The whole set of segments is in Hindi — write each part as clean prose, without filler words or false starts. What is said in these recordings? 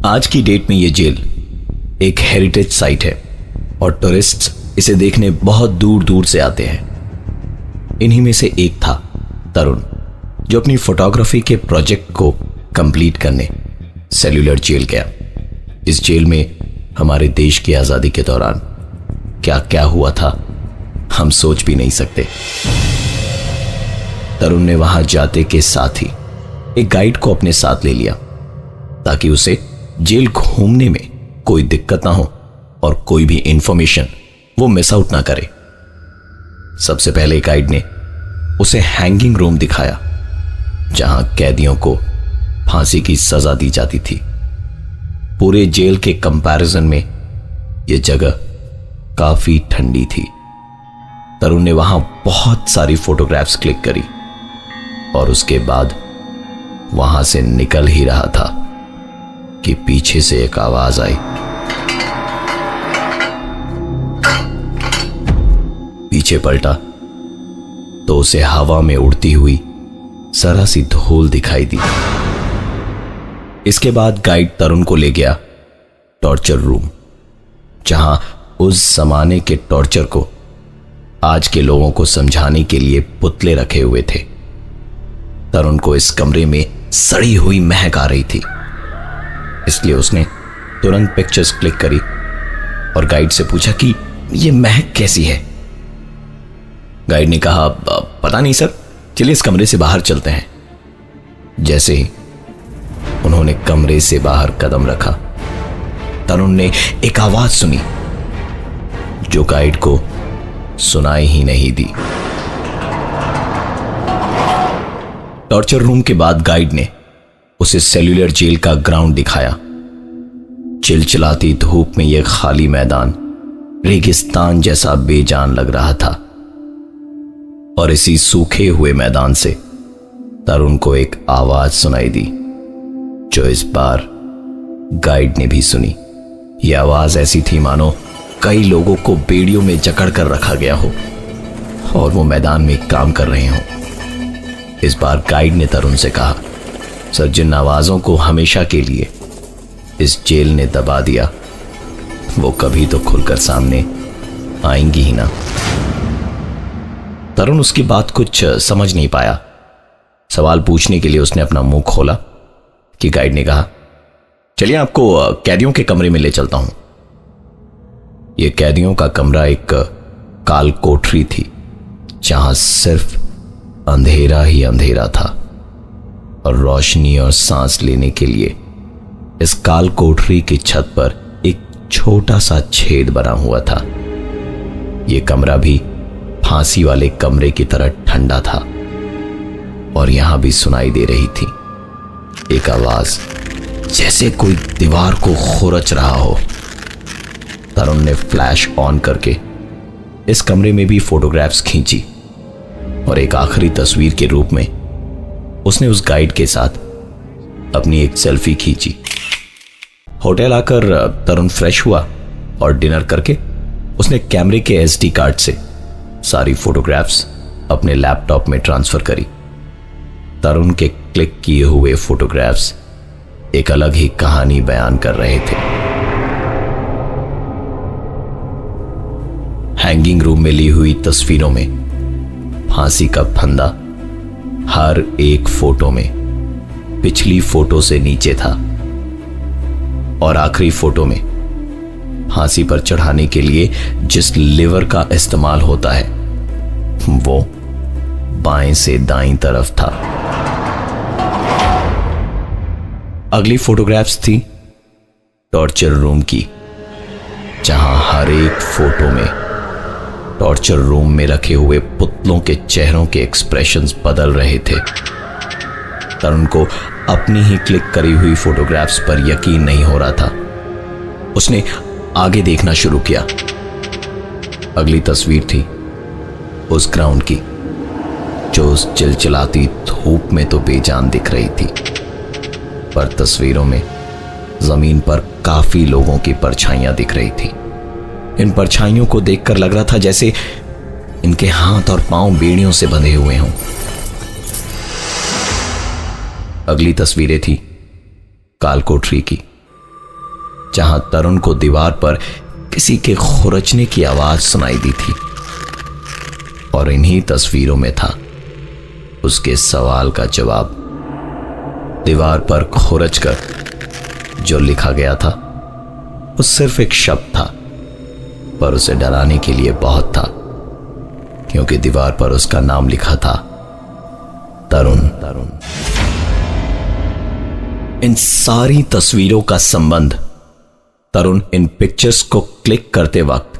आज की डेट में ये जेल एक हेरिटेज साइट है और टूरिस्ट्स इसे देखने बहुत दूर दूर से आते हैं। इन्हीं में से एक था तरुण, जो अपनी फोटोग्राफी के प्रोजेक्ट को कंप्लीट करने सेल्यूलर जेल गया। इस जेल में हमारे देश की आजादी के दौरान क्या क्या हुआ था हम सोच भी नहीं सकते। तरुण ने वहां जाते के साथ ही एक गाइड को अपने साथ ले लिया ताकि उसे जेल घूमने में कोई दिक्कत ना हो और कोई भी इंफॉर्मेशन वो मिस आउट ना करे। सबसे पहले गाइड ने उसे हैंगिंग रूम दिखाया, जहां कैदियों को फांसी की सजा दी जाती थी। पूरे जेल के कंपैरिजन में यह जगह काफी ठंडी थी। तरुण ने वहां बहुत सारी फोटोग्राफ्स क्लिक करी और उसके बाद वहां से निकल ही रहा था कि पीछे से एक आवाज आई। पीछे पलटा तो उसे हवा में उड़ती हुई जरा सी धूल दिखाई दी। इसके बाद गाइड तरुण को ले गया टॉर्चर रूम, जहां उस जमाने के टॉर्चर को आज के लोगों को समझाने के लिए पुतले रखे हुए थे। तरुण को इस कमरे में सड़ी हुई महक आ रही थी, इसलिए उसने तुरंत पिक्चर्स क्लिक करी और गाइड से पूछा कि यह महक कैसी है। गाइड ने कहा, पता नहीं सर, चलिए इस कमरे से बाहर चलते हैं। जैसे ही उन्होंने कमरे से बाहर कदम रखा, तरुण ने एक आवाज सुनी जो गाइड को सुनाई ही नहीं दी। टॉर्चर रूम के बाद गाइड ने उसे सेल्यूलर जेल का ग्राउंड दिखाया। चिलचिलाती धूप में यह खाली मैदान रेगिस्तान जैसा बेजान लग रहा था और इसी सूखे हुए मैदान से तरुण को एक आवाज सुनाई दी, जो इस बार गाइड ने भी सुनी। यह आवाज ऐसी थी मानो कई लोगों को बेड़ियों में जकड़ कर रखा गया हो और वो मैदान में काम कर रहे हों। इस बार गाइड ने तरुण से कहा, सर, जिन आवाजों को हमेशा के लिए इस जेल ने दबा दिया वो कभी तो खुलकर सामने आएंगी ही ना। तरुण उसकी बात कुछ समझ नहीं पाया। सवाल पूछने के लिए उसने अपना मुंह खोला कि गाइड ने कहा, चलिए आपको कैदियों के कमरे में ले चलता हूं। यह कैदियों का कमरा एक काल कोठरी थी, जहां सिर्फ अंधेरा ही अंधेरा था और रोशनी और सांस लेने के लिए इस काल कोठरी की छत पर एक छोटा सा छेद बना हुआ था। यह कमरा भी फांसी वाले कमरे की तरह ठंडा था और यहां भी सुनाई दे रही थी एक आवाज, जैसे कोई दीवार को खुरच रहा हो। तरुण ने फ्लैश ऑन करके इस कमरे में भी फोटोग्राफ्स खींची और एक आखिरी तस्वीर के रूप में उसने उस गाइड के साथ अपनी एक सेल्फी खींची। होटल आकर तरुण फ्रेश हुआ और डिनर करके उसने कैमरे के SD कार्ड से सारी फोटोग्राफ्स अपने लैपटॉप में ट्रांसफर करी। तरुण के क्लिक किए हुए फोटोग्राफ्स एक अलग ही कहानी बयान कर रहे थे। हैंगिंग रूम में ली हुई तस्वीरों में फांसी का फंदा हर एक फोटो में पिछली फोटो से नीचे था और आखिरी फोटो में फांसी पर चढ़ाने के लिए जिस लिवर का इस्तेमाल होता है वो बाएं से दाईं तरफ था। अगली फोटोग्राफ्स थी टॉर्चर रूम की, जहां हर एक फोटो में टॉर्चर रूम में रखे हुए पुतलों के चेहरों के एक्सप्रेशंस बदल रहे थे। तरुण को अपनी ही क्लिक करी हुई फोटोग्राफ्स पर यकीन नहीं हो रहा था। उसने आगे देखना शुरू किया। अगली तस्वीर थी उस ग्राउंड की, जो उस चिलचिलाती धूप में तो बेजान दिख रही थी, पर तस्वीरों में जमीन पर काफी लोगों की परछाइयां दिख रही थी। इन परछाइयों को देखकर लग रहा था जैसे इनके हाथ और पांव बेड़ियों से बंधे हुए हों। अगली तस्वीरें थी काल कोठरी की, जहां तरुण को दीवार पर किसी के खुरचने की आवाज सुनाई दी थी। और इन्हीं तस्वीरों में था उसके सवाल का जवाब। दीवार पर खुरचकर जो लिखा गया था वो सिर्फ एक शब्द था, पर उसे डराने के लिए बहुत था, क्योंकि दीवार पर उसका नाम लिखा था, तरुण। इन सारी तस्वीरों का संबंध तरुण इन पिक्चर्स को क्लिक करते वक्त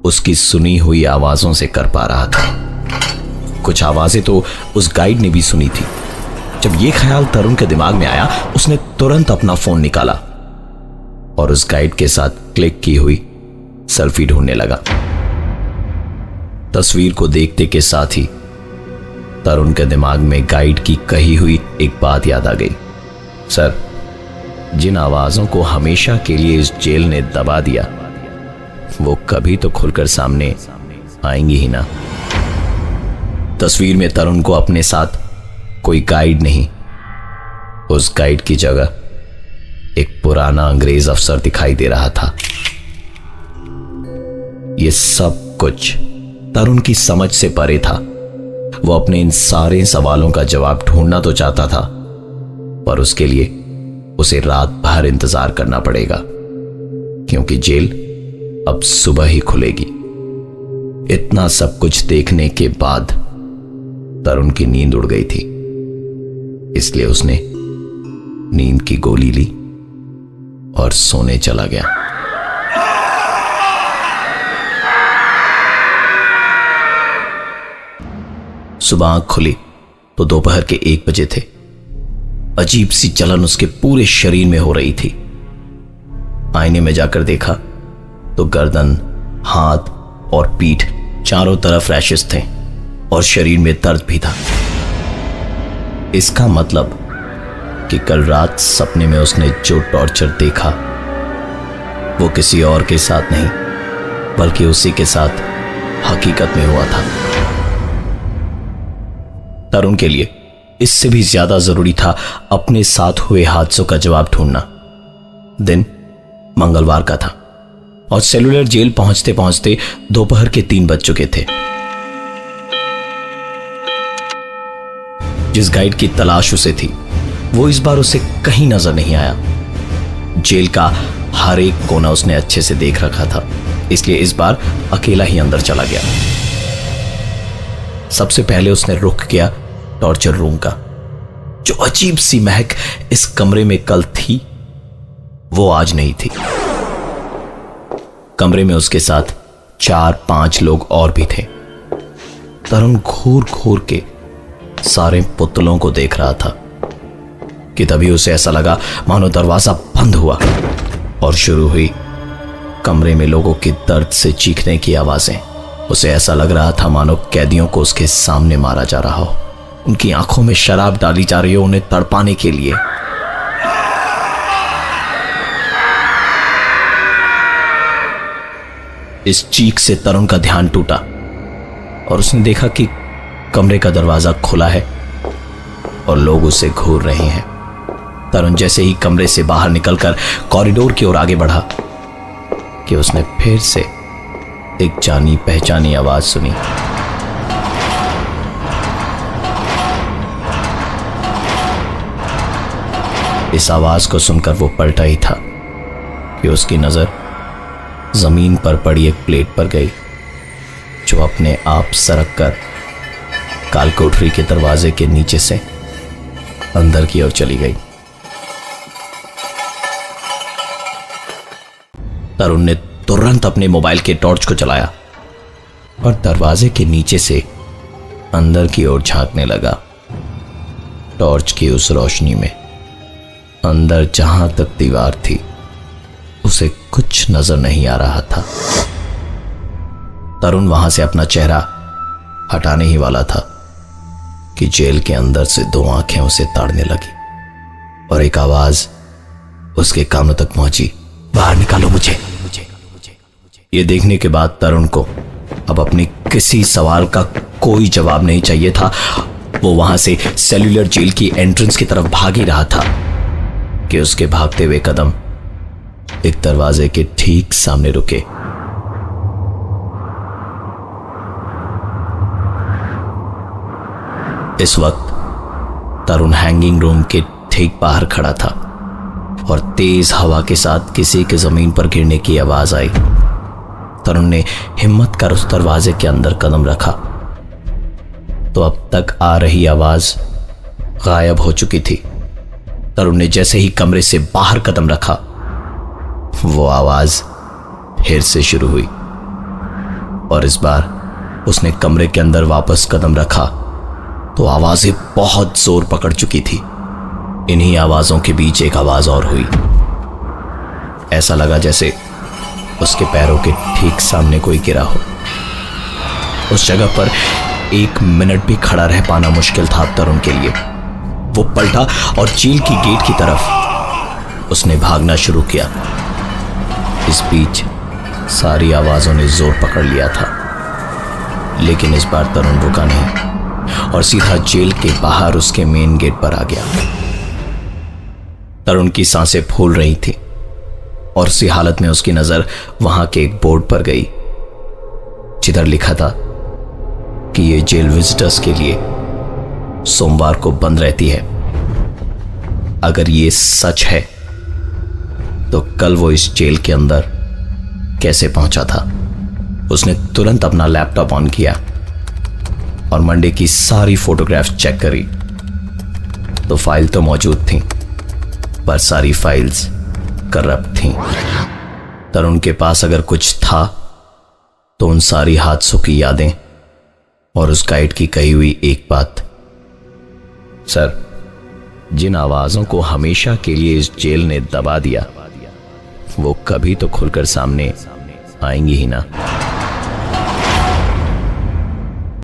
उसकी सुनी हुई आवाजों से कर पा रहा था। कुछ आवाजें तो उस गाइड ने भी सुनी थी। जब यह ख्याल तरुण के दिमाग में आया, उसने तुरंत अपना फोन निकाला और उस गाइड के साथ क्लिक की हुई सेल्फी ढूंढने लगा। तस्वीर को देखते के साथ ही तरुण के दिमाग में गाइड की कही हुई एक बात याद आ गई। सर, जिन आवाजों को हमेशा के लिए इस जेल ने दबा दिया, वो कभी तो खुलकर सामने आएंगी ही ना। तस्वीर में तरुण को अपने साथ कोई गाइड नहीं, उस गाइड की जगह एक पुराना अंग्रेज अफसर दिखाई दे रहा था। यह सब कुछ तरुण की समझ से परे था। वो अपने इन सारे सवालों का जवाब ढूंढना तो चाहता था, पर उसके लिए उसे रात भर इंतजार करना पड़ेगा, क्योंकि जेल अब सुबह ही खुलेगी। इतना सब कुछ देखने के बाद तरुण की नींद उड़ गई थी, इसलिए उसने नींद की गोली ली और सोने चला गया। सुबह आंख खुली तो दोपहर के 1 बजे थे। अजीब सी जलन उसके पूरे शरीर में हो रही थी। आईने में जाकर देखा तो गर्दन, हाथ और पीठ चारों तरफ रैशेस थे और शरीर में दर्द भी था। इसका मतलब कि कल रात सपने में उसने जो टॉर्चर देखा वो किसी और के साथ नहीं, बल्कि उसी के साथ हकीकत में हुआ था। तरुण के लिए इससे भी ज्यादा जरूरी था अपने साथ हुए हादसों का जवाब ढूंढना। दिन मंगलवार का था और सेलुलर जेल पहुंचते पहुंचते दोपहर के 3 बज चुके थे। जिस गाइड की तलाश उसे थी, वो इस बार उसे कहीं नजर नहीं आया। जेल का हर एक कोना उसने अच्छे से देख रखा था, इसलिए इस बार अकेला ही अंदर चला गया। सबसे पहले उसने रुख किया टॉर्चर रूम का। जो अजीब सी महक इस कमरे में कल थी, वो आज नहीं थी। कमरे में उसके साथ 4-5 लोग और भी थे। तरुण घूर घूर के सारे पुतलों को देख रहा था कि तभी उसे ऐसा लगा मानो दरवाजा बंद हुआ और शुरू हुई कमरे में लोगों के दर्द से चीखने की आवाजें। उसे ऐसा लग रहा था मानो कैदियों को उसके सामने मारा जा रहा हो, उनकी आंखों में शराब डाली जा रही हो उन्हें तड़पाने के लिए। इस चीख से तरुण का ध्यान टूटा और उसने देखा कि कमरे का दरवाजा खुला है और लोग उसे घूर रहे हैं। तरुण जैसे ही कमरे से बाहर निकलकर कॉरिडोर की ओर आगे बढ़ा कि उसने फिर से एक जानी पहचानी आवाज सुनी। इस आवाज को सुनकर वो पलटा ही था कि उसकी नजर जमीन पर पड़ी एक प्लेट पर गई, जो अपने आप सरक कर कालकोठरी के दरवाजे के नीचे से अंदर की ओर चली गई। तरुण ने तुरंत अपने मोबाइल के टॉर्च को चलाया और दरवाजे के नीचे से अंदर की ओर झांकने लगा। टॉर्च की उस रोशनी में अंदर जहां तक दीवार थी उसे कुछ नजर नहीं आ रहा था। तरुण वहां से अपना चेहरा हटाने ही वाला था कि जेल के अंदर से 2 आंखें उसे ताड़ने लगी और एक आवाज उसके कानों तक पहुंची, बाहर निकालो मुझे। यह देखने के बाद तरुण को अब अपने किसी सवाल का कोई जवाब नहीं चाहिए था। वो वहां से सेल्यूलर जेल की एंट्रेंस की तरफ भाग ही रहा था कि उसके भागते हुए कदम एक दरवाजे के ठीक सामने रुके। इस वक्त तरुण हैंगिंग रूम के ठीक बाहर खड़ा था और तेज हवा के साथ किसी के जमीन पर गिरने की आवाज आई। तरुण ने हिम्मत कर उस दरवाजे के अंदर कदम रखा तो अब तक आ रही आवाज गायब हो चुकी थी। तरुण ने जैसे ही कमरे से बाहर कदम रखा, वो आवाज फिर से शुरू हुई और इस बार उसने कमरे के अंदर वापस कदम रखा तो आवाजें बहुत जोर पकड़ चुकी थी। इन्हीं आवाजों के बीच एक आवाज और हुई। ऐसा लगा जैसे उसके पैरों के ठीक सामने कोई गिरा हो। उस जगह पर 1 मिनट भी खड़ा रह पाना मुश्किल था तरुण के लिए। वो पलटा और जेल की गेट की तरफ उसने भागना शुरू किया। इस बीच सारी आवाजों ने जोर पकड़ लिया था, लेकिन इस बार तरुण रुका नहीं और सीधा जेल के बाहर उसके मेन गेट पर आ गया। तरुण की सांसें फूल रही थी और उसी हालत में उसकी नजर वहां के एक बोर्ड पर गई जिधर लिखा था कि यह जेल विजिटर्स के लिए सोमवार को बंद रहती है। अगर ये सच है तो कल वो इस जेल के अंदर कैसे पहुंचा था। उसने तुरंत अपना लैपटॉप ऑन किया और मंडे की सारी फोटोग्राफ्स चेक करी तो फाइल तो मौजूद थी, पर सारी फाइल्स करप्ट थीं। तरुण के पास अगर कुछ था तो उन सारी हादसों की यादें और उस गाइड की कही हुई एक बात। सर, जिन आवाजों को हमेशा के लिए इस जेल ने दबा दिया वो कभी तो खुलकर सामने आएंगी ही ना।